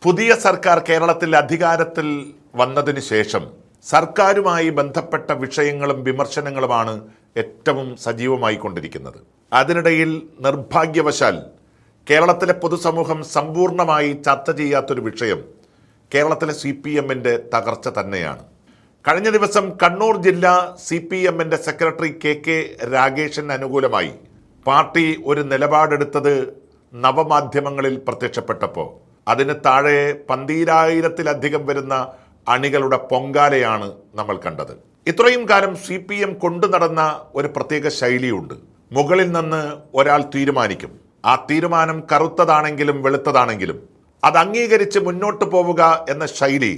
പുതിയ സർക്കാർ കേരളത്തിൽ അധികാരത്തിൽ വന്നതിന് ശേഷം സർക്കാരുമായി ബന്ധപ്പെട്ട വിഷയങ്ങളും വിമർശനങ്ങളുമാണ് ഏറ്റവും സജീവമായി കൊണ്ടിരിക്കുന്നത്. അതിനിടയിൽ നിർഭാഗ്യവശാൽ കേരളത്തിലെ പൊതുസമൂഹം സമ്പൂർണ്ണമായി ചർച്ച ചെയ്യാത്തൊരു വിഷയം കേരളത്തിലെ CPM-ന്റെ തകർച്ച തന്നെയാണ്. കഴിഞ്ഞ ദിവസം കണ്ണൂർ ജില്ലാ CPM-ന്റെ സെക്രട്ടറി KK രാഗേഷിന് അനുകൂലമായി പാർട്ടി ഒരു നിലപാടെടുത്തത് നവമാധ്യമങ്ങളിൽ പ്രത്യക്ഷപ്പെട്ടപ്പോൾ അതിന് താഴെ 12,000-ലധികം വരുന്ന അണികളുടെ പൊങ്കാലയാണ് നമ്മൾ കണ്ടത്. ഇത്രയും കാലം CPM കൊണ്ടു നടന്ന ഒരു പ്രത്യേക ശൈലിയുണ്ട്. മുകളിൽ നിന്ന് ഒരാൾ തീരുമാനിക്കും. ആ തീരുമാനം കറുത്തതാണെങ്കിലും വെളുത്തതാണെങ്കിലും അത് അംഗീകരിച്ച് മുന്നോട്ട് പോവുക എന്ന ശൈലി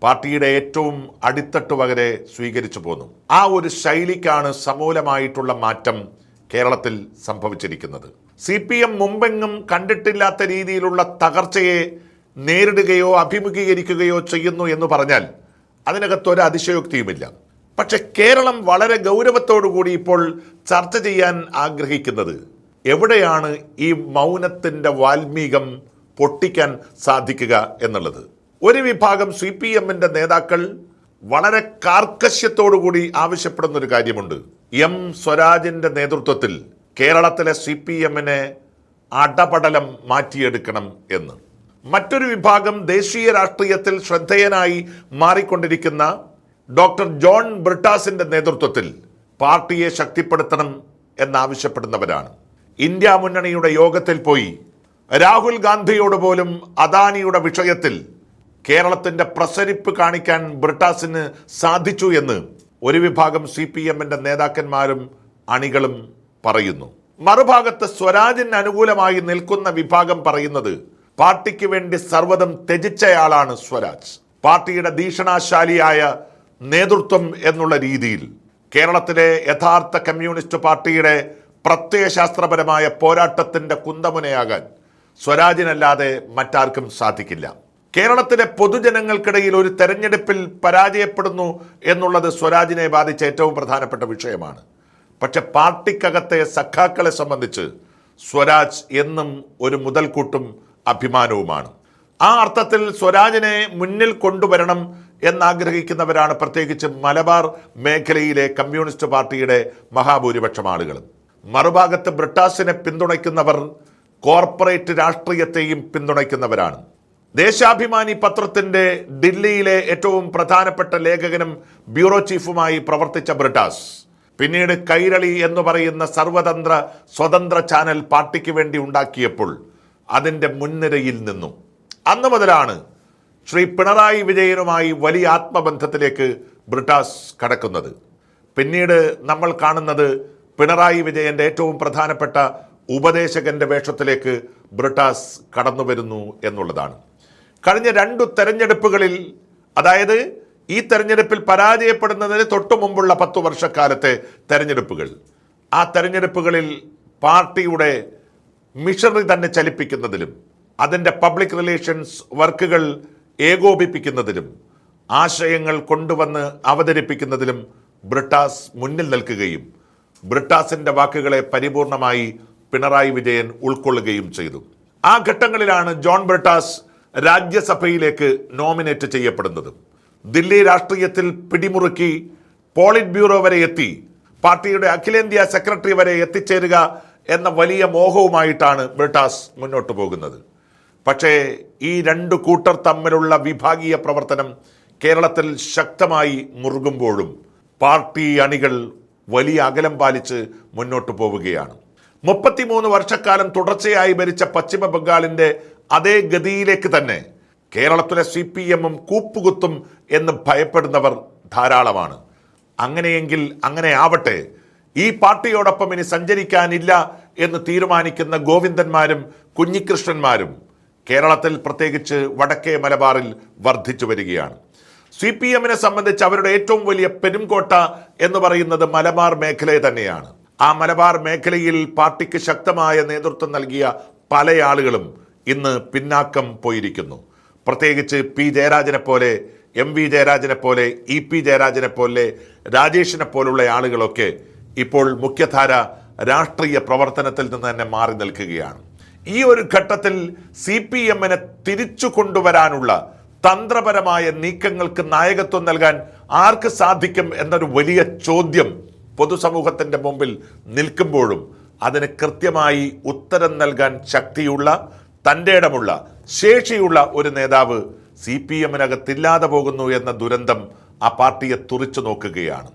പാർട്ടിയുടെ ഏറ്റവും അടിത്തട്ട് വരെ സ്വീകരിച്ചു പോന്നു. ആ ഒരു ശൈലിക്കാണ് സമൂലമായിട്ടുള്ള മാറ്റം കേരളത്തിൽ സംഭവിച്ചിരിക്കുന്നത്. CPM മുമ്പെങ്ങും കണ്ടിട്ടില്ലാത്ത രീതിയിലുള്ള തകർച്ചയെ നേരിടുകയോ അഭിമുഖീകരിക്കുകയോ ചെയ്യുന്നു എന്ന് പറഞ്ഞാൽ അതിനകത്തൊരു അതിശയോക്തിയുമില്ല. പക്ഷെ കേരളം വളരെ ഗൗരവത്തോടുകൂടി ഇപ്പോൾ ചർച്ച ചെയ്യാൻ ആഗ്രഹിക്കുന്നത് എവിടെയാണ് ഈ മൗനത്തിൻ്റെ വാൽമീകം പൊട്ടിക്കാൻ സാധിക്കുക എന്നുള്ളത്. ഒരു വിഭാഗം CPM-ന്റെ നേതാക്കൾ വളരെ കാർക്കശ്യത്തോടുകൂടി ആവശ്യപ്പെടുന്ന ഒരു കാര്യമുണ്ട്. M സ്വരാജിന്റെ നേതൃത്വത്തിൽ കേരളത്തിലെ CPM-നെ അടപടലം മാറ്റിയെടുക്കണം എന്ന്. മറ്റൊരു വിഭാഗം ദേശീയ രാഷ്ട്രീയത്തിൽ ശ്രദ്ധേയനായി മാറിക്കൊണ്ടിരിക്കുന്ന ഡോക്ടർ ജോൺ ബ്രിട്ടാസിന്റെ നേതൃത്വത്തിൽ പാർട്ടിയെ ശക്തിപ്പെടുത്തണം എന്നാവശ്യപ്പെടുന്നവരാണ്. ഇന്ത്യ മുന്നണിയുടെ യോഗത്തിൽ പോയി രാഹുൽ ഗാന്ധിയോട് പോലും അദാനിയുടെ വിഷയത്തിൽ കേരളത്തിന്റെ പ്രസരിപ്പ് കാണിക്കാൻ ബ്രിട്ടാസിന് സാധിച്ചു എന്ന് ഒരു വിഭാഗം CPM-ന്റെ നേതാക്കന്മാരും അണികളും പറയുന്നു. മറുഭാഗത്ത് സ്വരാജിന് അനുകൂലമായി നിൽക്കുന്ന വിഭാഗം പറയുന്നത് പാർട്ടിക്ക് വേണ്ടി സർവ്വതം ത്യജിച്ചയാളാണ് സ്വരാജ്. പാർട്ടിയുടെ ഭീഷണാശാലിയായ നേതൃത്വം എന്നുള്ള രീതിയിൽ കേരളത്തിലെ യഥാർത്ഥ കമ്മ്യൂണിസ്റ്റ് പാർട്ടിയുടെ പ്രത്യയശാസ്ത്രപരമായ പോരാട്ടത്തിന്റെ കുന്തമുനയാകാൻ സ്വരാജിനല്ലാതെ മറ്റാർക്കും സാധിക്കില്ല. കേരളത്തിലെ പൊതുജനങ്ങൾക്കിടയിൽ ഒരു തെരഞ്ഞെടുപ്പിൽ പരാജയപ്പെടുന്നു എന്നുള്ളത് സ്വരാജിനെ ബാധിച്ച ഏറ്റവും പ്രധാനപ്പെട്ട വിഷയമാണ്. പക്ഷെ പാർട്ടിക്കകത്തെ സഖാക്കളെ സംബന്ധിച്ച് സ്വരാജ് എന്നും ഒരു മുതൽക്കൂട്ടും അഭിമാനവുമാണ്. ആ അർത്ഥത്തിൽ സ്വരാജിനെ മുന്നിൽ കൊണ്ടുവരണം എന്നാഗ്രഹിക്കുന്നവരാണ് പ്രത്യേകിച്ച് മലബാർ മേഖലയിലെ കമ്മ്യൂണിസ്റ്റ് പാർട്ടിയുടെ മഹാഭൂരിപക്ഷം ആളുകളും. മറുഭാഗത്ത് ബ്രിട്ടാസിനെ പിന്തുണയ്ക്കുന്നവർ കോർപ്പറേറ്റ് രാഷ്ട്രീയത്തെയും പിന്തുണയ്ക്കുന്നവരാണ്. ദേശാഭിമാനി പത്രത്തിന്റെ ദില്ലിയിലെ ഏറ്റവും പ്രധാനപ്പെട്ട ലേഖകനും ബ്യൂറോ ചീഫുമായി പ്രവർത്തിച്ച ബ്രിട്ടാസ് പിന്നീട് കൈരളി എന്ന് പറയുന്ന സർവതന്ത്ര സ്വതന്ത്ര ചാനൽ പാർട്ടിക്ക് വേണ്ടി ഉണ്ടാക്കിയപ്പോൾ അതിൻ്റെ മുൻനിരയിൽ നിന്നു. അന്ന് മുതലാണ് ശ്രീ പിണറായി വിജയനുമായി വലിയ ആത്മബന്ധത്തിലേക്ക് ബ്രിട്ടാസ് കടക്കുന്നത്. പിന്നീട് നമ്മൾ കാണുന്നത് പിണറായി വിജയന്റെ ഏറ്റവും പ്രധാനപ്പെട്ട ഉപദേശകന്റെ വേഷത്തിലേക്ക് ബ്രിട്ടാസ് കടന്നു വരുന്നു എന്നുള്ളതാണ്. കഴിഞ്ഞ 2 തെരഞ്ഞെടുപ്പുകളിൽ, അതായത് ഈ തെരഞ്ഞെടുപ്പിൽ പരാജയപ്പെടുന്നതിന് തൊട്ടു മുമ്പുള്ള 10 വർഷക്കാലത്തെ തെരഞ്ഞെടുപ്പുകൾ, ആ തെരഞ്ഞെടുപ്പുകളിൽ പാർട്ടിയുടെ മിഷണറി തന്നെ ചലിപ്പിക്കുന്നതിലും അതിൻ്റെ പബ്ലിക് റിലേഷൻസ് വർക്കുകൾ ഏകോപിപ്പിക്കുന്നതിലും ആശയങ്ങൾ കൊണ്ടുവന്ന് അവതരിപ്പിക്കുന്നതിലും ബ്രിട്ടാസ് മുന്നിൽ നിൽക്കുകയും ബ്രിട്ടാസിൻ്റെ വാക്കുകളെ പരിപൂർണമായി പിണറായി വിജയൻ ഉൾക്കൊള്ളുകയും ചെയ്തു. ആ ഘട്ടങ്ങളിലാണ് ജോൺ ബ്രിട്ടാസ് രാജ്യസഭയിലേക്ക് നോമിനേറ്റ് ചെയ്യപ്പെടുന്നത്. ദില്ലി രാഷ്ട്രീയത്തിൽ പിടിമുറുക്കി പോളിറ്റ് ബ്യൂറോ വരെ എത്തി പാർട്ടിയുടെ അഖിലേന്ത്യാ സെക്രട്ടറി വരെ എത്തിച്ചേരുക എന്ന വലിയ മോഹവുമായിട്ടാണ് ബ്രിട്ടാസ് മുന്നോട്ട് പോകുന്നത്. പക്ഷേ ഈ 2 കൂട്ടർ തമ്മിലുള്ള വിഭാഗീയ പ്രവർത്തനം കേരളത്തിൽ ശക്തമായി മുറുകുമ്പോഴും പാർട്ടി അണികൾ വലിയ അകലം പാലിച്ച് മുന്നോട്ട് പോവുകയാണ്. 33 വർഷക്കാലം തുടർച്ചയായി ഭരിച്ച പശ്ചിമ ബംഗാളിന്റെ അതേ ഗതിയിലേക്ക് തന്നെ കേരളത്തിലെ CPM-ഉം കൂപ്പുകുത്തും എന്ന് ഭയപ്പെടുന്നവർ ധാരാളമാണ്. അങ്ങനെയെങ്കിൽ അങ്ങനെ ആവട്ടെ, ഈ പാർട്ടിയോടൊപ്പം ഇനി സഞ്ചരിക്കാനില്ല എന്ന് തീരുമാനിക്കുന്ന ഗോവിന്ദന്മാരും കുഞ്ഞികൃഷ്ണന്മാരും കേരളത്തിൽ പ്രത്യേകിച്ച് വടക്കേ മലബാറിൽ വർദ്ധിച്ചു വരികയാണ്. CPM-നെ സംബന്ധിച്ച് അവരുടെ ഏറ്റവും വലിയ പെരുംകോട്ട എന്ന് പറയുന്നത് മലബാർ മേഖലയെ തന്നെയാണ്. ആ മലബാർ മേഖലയിൽ പാർട്ടിക്ക് ശക്തമായ നേതൃത്വം നൽകിയ പല ആളുകളും ഇന്ന് പിന്നാക്കം പോയിരിക്കുന്നു. പ്രത്യേകിച്ച് P ജയരാജനെ പോലെ, MV ജയരാജനെ പോലെ, EP ജയരാജനെ പോലെ, രാജേഷിനെ പോലുള്ള ആളുകളൊക്കെ ഇപ്പോൾ മുഖ്യധാര രാഷ്ട്രീയ പ്രവർത്തനത്തിൽ നിന്ന് തന്നെ മാറി നിൽക്കുകയാണ്. ഈ ഒരു ഘട്ടത്തിൽ CPM-നെ തിരിച്ചു കൊണ്ടുവരാനുള്ള തന്ത്രപരമായ നീക്കങ്ങൾക്ക് നായകത്വം നൽകാൻ ആർക്ക് സാധിക്കും എന്നൊരു വലിയ ചോദ്യം പൊതുസമൂഹത്തിൻ്റെ മുമ്പിൽ നിൽക്കുമ്പോഴും അതിന് കൃത്യമായി ഉത്തരം നൽകാൻ ശക്തിയുള്ള, തൻ്റെ ഇടമുള്ള, ശേഷിയുള്ള ഒരു നേതാവ് CPM-നകത്തില്ലാതെ പോകുന്നു എന്ന ദുരന്തം ആ പാർട്ടിയെ തുറിച്ചു നോക്കുകയാണ്.